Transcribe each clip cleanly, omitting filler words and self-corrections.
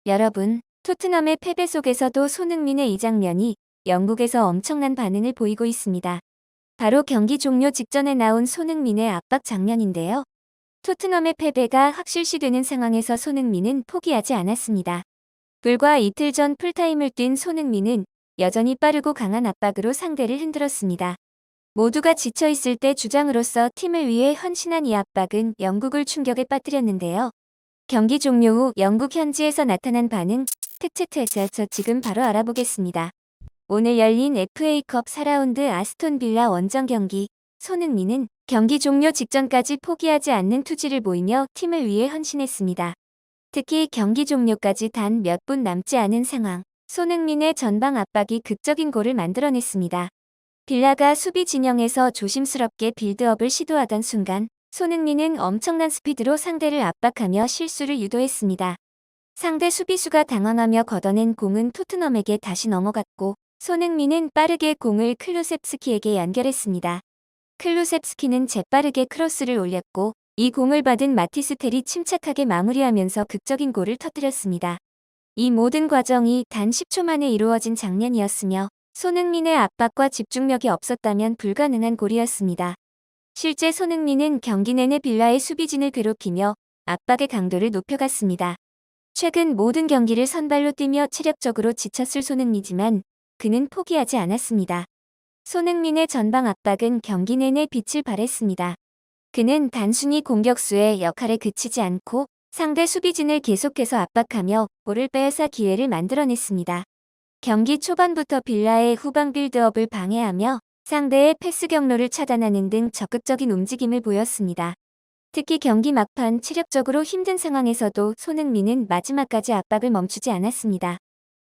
여러분, 토트넘의 패배 속에서도 손흥민의 이 장면이 영국에서 엄청난 반응을 보이고 있습니다. 바로 경기 종료 직전에 나온 손흥민의 압박 장면인데요. 토트넘의 패배가 확실시되는 상황에서 손흥민은 포기하지 않았습니다. 불과 이틀 전 풀타임을 뛴 손흥민은 여전히 빠르고 강한 압박으로 상대를 흔들었습니다. 모두가 지쳐있을 때 주장으로서 팀을 위해 헌신한 이 압박은 영국을 충격에 빠뜨렸는데요. 경기 종료 후 영국 현지에서 나타난 반응, 저 지금 바로 알아보겠습니다. 오늘 열린 FA컵 4라운드 아스톤 빌라 원정 경기, 손흥민은 경기 종료 직전까지 포기하지 않는 투지를 보이며 팀을 위해 헌신했습니다. 특히 경기 종료까지 단 몇 분 남지 않은 상황, 손흥민의 전방 압박이 극적인 골을 만들어냈습니다. 빌라가 수비 진영에서 조심스럽게 빌드업을 시도하던 순간, 손흥민은 엄청난 스피드로 상대를 압박하며 실수를 유도했습니다. 상대 수비수가 당황하며 걷어낸 공은 토트넘에게 다시 넘어갔고, 손흥민은 빠르게 공을 클루셉스키에게 연결했습니다. 클루셉스키는 재빠르게 크로스를 올렸고, 이 공을 받은 마티스텔이 침착하게 마무리하면서 극적인 골을 터뜨렸습니다. 이 모든 과정이 단 10초 만에 이루어진 장면이었으며, 손흥민의 압박과 집중력이 없었다면 불가능한 골이었습니다. 실제 손흥민은 경기 내내 빌라의 수비진을 괴롭히며 압박의 강도를 높여갔습니다. 최근 모든 경기를 선발로 뛰며 체력적으로 지쳤을 손흥민이지만 그는 포기하지 않았습니다. 손흥민의 전방 압박은 경기 내내 빛을 발했습니다. 그는 단순히 공격수의 역할에 그치지 않고 상대 수비진을 계속해서 압박하며 볼을 빼앗아 기회를 만들어냈습니다. 경기 초반부터 빌라의 후방 빌드업을 방해하며 상대의 패스 경로를 차단하는 등 적극적인 움직임을 보였습니다. 특히 경기 막판 체력적으로 힘든 상황에서도 손흥민은 마지막까지 압박을 멈추지 않았습니다.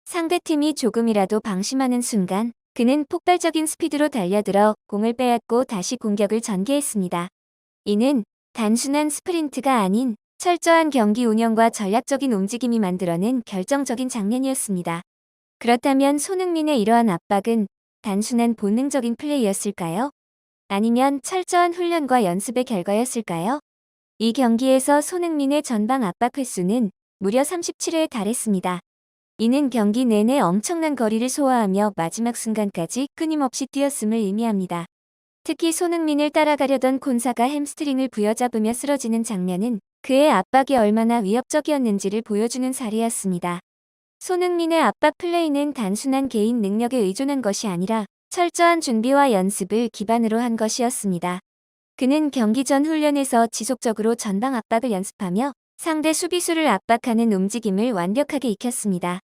상대팀이 조금이라도 방심하는 순간 그는 폭발적인 스피드로 달려들어 공을 빼앗고 다시 공격을 전개했습니다. 이는 단순한 스프린트가 아닌 철저한 경기 운영과 전략적인 움직임이 만들어낸 결정적인 장면이었습니다. 그렇다면 손흥민의 이러한 압박은 단순한 본능적인 플레이였을까요? 아니면 철저한 훈련과 연습의 결과였을까요? 이 경기에서 손흥민의 전방 압박 횟수는 무려 37회에 달했습니다. 이는 경기 내내 엄청난 거리를 소화하며 마지막 순간까지 끊임없이 뛰었음을 의미합니다. 특히 손흥민을 따라가려던 콘사가 햄스트링을 부여잡으며 쓰러지는 장면은 그의 압박이 얼마나 위협적이었는지를 보여주는 사례였습니다. 손흥민의 압박 플레이는 단순한 개인 능력에 의존한 것이 아니라 철저한 준비와 연습을 기반으로 한 것이었습니다. 그는 경기 전 훈련에서 지속적으로 전방 압박을 연습하며 상대 수비수를 압박하는 움직임을 완벽하게 익혔습니다.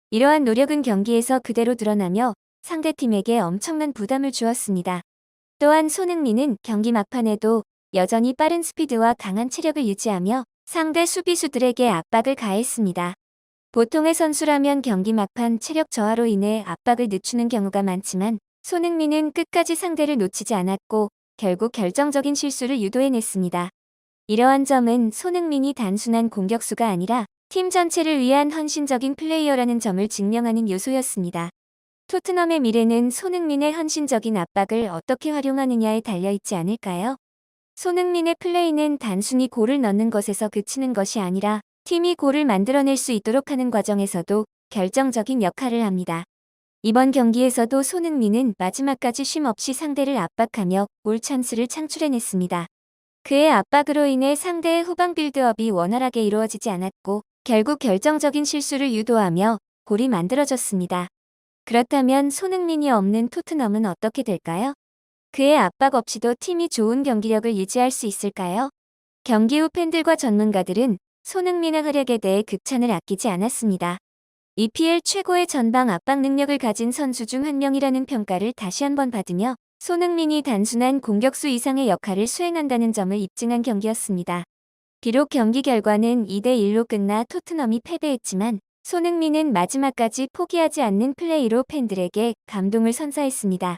이러한 노력은 경기에서 그대로 드러나며 상대팀에게 엄청난 부담을 주었습니다. 또한 손흥민은 경기 막판에도 여전히 빠른 스피드와 강한 체력을 유지하며 상대 수비수들에게 압박을 가했습니다. 보통의 선수라면 경기 막판 체력 저하로 인해 압박을 늦추는 경우가 많지만 손흥민은 끝까지 상대를 놓치지 않았고 결국 결정적인 실수를 유도해냈습니다. 이러한 점은 손흥민이 단순한 공격수가 아니라 팀 전체를 위한 헌신적인 플레이어라는 점을 증명하는 요소였습니다. 토트넘의 미래는 손흥민의 헌신적인 압박을 어떻게 활용하느냐에 달려있지 않을까요? 손흥민의 플레이는 단순히 골을 넣는 것에서 그치는 것이 아니라 팀이 골을 만들어낼 수 있도록 하는 과정에서도 결정적인 역할을 합니다. 이번 경기에서도 손흥민은 마지막까지 쉼 없이 상대를 압박하며 골 찬스를 창출해냈습니다. 그의 압박으로 인해 상대의 후방 빌드업이 원활하게 이루어지지 않았고 결국 결정적인 실수를 유도하며 골이 만들어졌습니다. 그렇다면 손흥민이 없는 토트넘은 어떻게 될까요? 그의 압박 없이도 팀이 좋은 경기력을 유지할 수 있을까요? 경기 후 팬들과 전문가들은 손흥민의 활약에 대해 극찬을 아끼지 않았습니다. EPL 최고의 전방 압박 능력을 가진 선수 중 한 명이라는 평가를 다시 한번 받으며 손흥민이 단순한 공격수 이상의 역할을 수행한다는 점을 입증한 경기였습니다. 비록 경기 결과는 2대1로 끝나 토트넘이 패배했지만 손흥민은 마지막까지 포기하지 않는 플레이로 팬들에게 감동을 선사했습니다.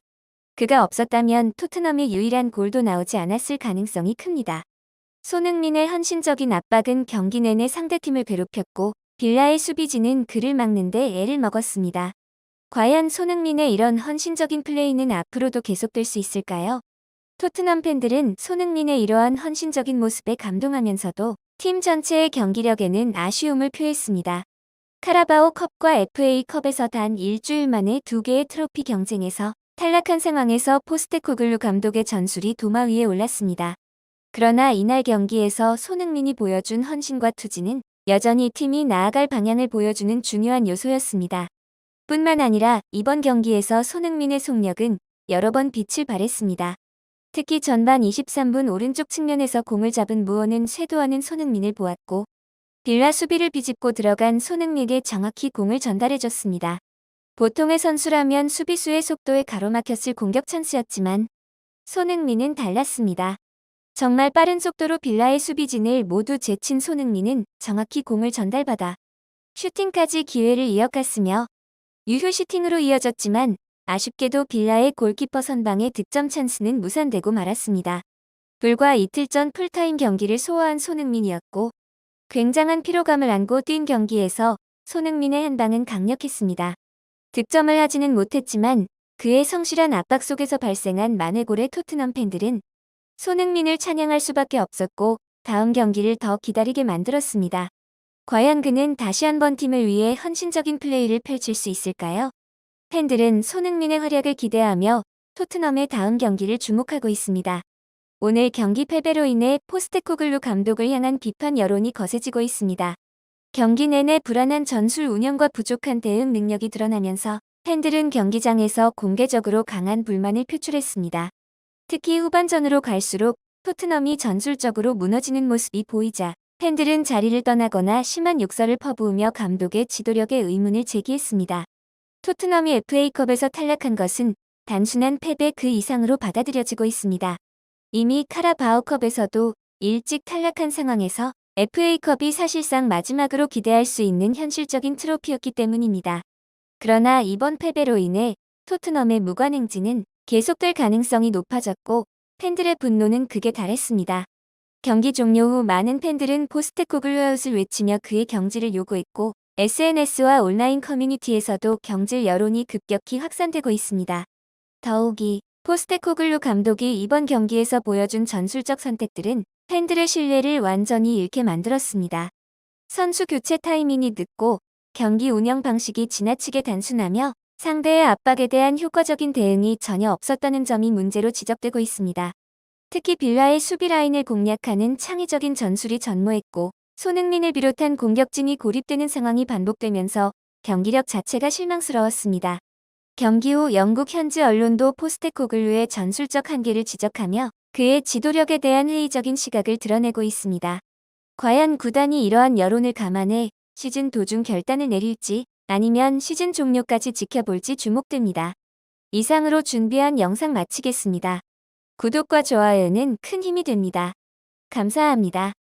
그가 없었다면 토트넘의 유일한 골도 나오지 않았을 가능성이 큽니다. 손흥민의 헌신적인 압박은 경기 내내 상대팀을 괴롭혔고 빌라의 수비진은 그를 막는 데 애를 먹었습니다. 과연 손흥민의 이런 헌신적인 플레이는 앞으로도 계속될 수 있을까요? 토트넘 팬들은 손흥민의 이러한 헌신적인 모습에 감동하면서도 팀 전체의 경기력에는 아쉬움을 표했습니다. 카라바오 컵과 FA컵에서 단 일주일 만에 두 개의 트로피 경쟁에서 탈락한 상황에서 포스테코글루 감독의 전술이 도마 위에 올랐습니다. 그러나 이날 경기에서 손흥민이 보여준 헌신과 투지는 여전히 팀이 나아갈 방향을 보여주는 중요한 요소였습니다. 뿐만 아니라 이번 경기에서 손흥민의 속력은 여러 번 빛을 발했습니다. 특히 전반 23분 오른쪽 측면에서 공을 잡은 무어는 쇄도하는 손흥민을 보았고 빌라 수비를 비집고 들어간 손흥민에게 정확히 공을 전달해줬습니다. 보통의 선수라면 수비수의 속도에 가로막혔을 공격 찬스였지만 손흥민은 달랐습니다. 정말 빠른 속도로 빌라의 수비진을 모두 제친 손흥민은 정확히 공을 전달받아 슈팅까지 기회를 이어갔으며 유효 슈팅으로 이어졌지만 아쉽게도 빌라의 골키퍼 선방의 득점 찬스는 무산되고 말았습니다. 불과 이틀 전 풀타임 경기를 소화한 손흥민이었고 굉장한 피로감을 안고 뛴 경기에서 손흥민의 한 방은 강력했습니다. 득점을 하지는 못했지만 그의 성실한 압박 속에서 발생한 만회골의 토트넘 팬들은 손흥민을 찬양할 수밖에 없었고 다음 경기를 더 기다리게 만들었습니다. 과연 그는 다시 한번 팀을 위해 헌신적인 플레이를 펼칠 수 있을까요? 팬들은 손흥민의 활약을 기대하며 토트넘의 다음 경기를 주목하고 있습니다. 오늘 경기 패배로 인해 포스테코글루 감독을 향한 비판 여론이 거세지고 있습니다. 경기 내내 불안한 전술 운영과 부족한 대응 능력이 드러나면서 팬들은 경기장에서 공개적으로 강한 불만을 표출했습니다. 특히 후반전으로 갈수록 토트넘이 전술적으로 무너지는 모습이 보이자 팬들은 자리를 떠나거나 심한 욕설을 퍼부으며 감독의 지도력에 의문을 제기했습니다. 토트넘이 FA컵에서 탈락한 것은 단순한 패배 그 이상으로 받아들여지고 있습니다. 이미 카라바오컵에서도 일찍 탈락한 상황에서 FA컵이 사실상 마지막으로 기대할 수 있는 현실적인 트로피였기 때문입니다. 그러나 이번 패배로 인해 토트넘의 무관 행진은 계속될 가능성이 높아졌고 팬들의 분노는 극에 달했습니다. 경기 종료 후 많은 팬들은 포스테코글루 아웃을 외치며 그의 경질을 요구했고 SNS와 온라인 커뮤니티에서도 경질 여론이 급격히 확산되고 있습니다. 더욱이 포스테코글루 감독이 이번 경기에서 보여준 전술적 선택들은 팬들의 신뢰를 완전히 잃게 만들었습니다. 선수 교체 타이밍이 늦고 경기 운영 방식이 지나치게 단순하며 상대의 압박에 대한 효과적인 대응이 전혀 없었다는 점이 문제로 지적되고 있습니다. 특히 빌라의 수비 라인을 공략하는 창의적인 전술이 전무했고 손흥민을 비롯한 공격진이 고립되는 상황이 반복되면서 경기력 자체가 실망스러웠습니다. 경기 후 영국 현지 언론도 포스테코글루의 전술적 한계를 지적하며 그의 지도력에 대한 회의적인 시각을 드러내고 있습니다. 과연 구단이 이러한 여론을 감안해 시즌 도중 결단을 내릴지 아니면 시즌 종료까지 지켜볼지 주목됩니다. 이상으로 준비한 영상 마치겠습니다. 구독과 좋아요는 큰 힘이 됩니다. 감사합니다.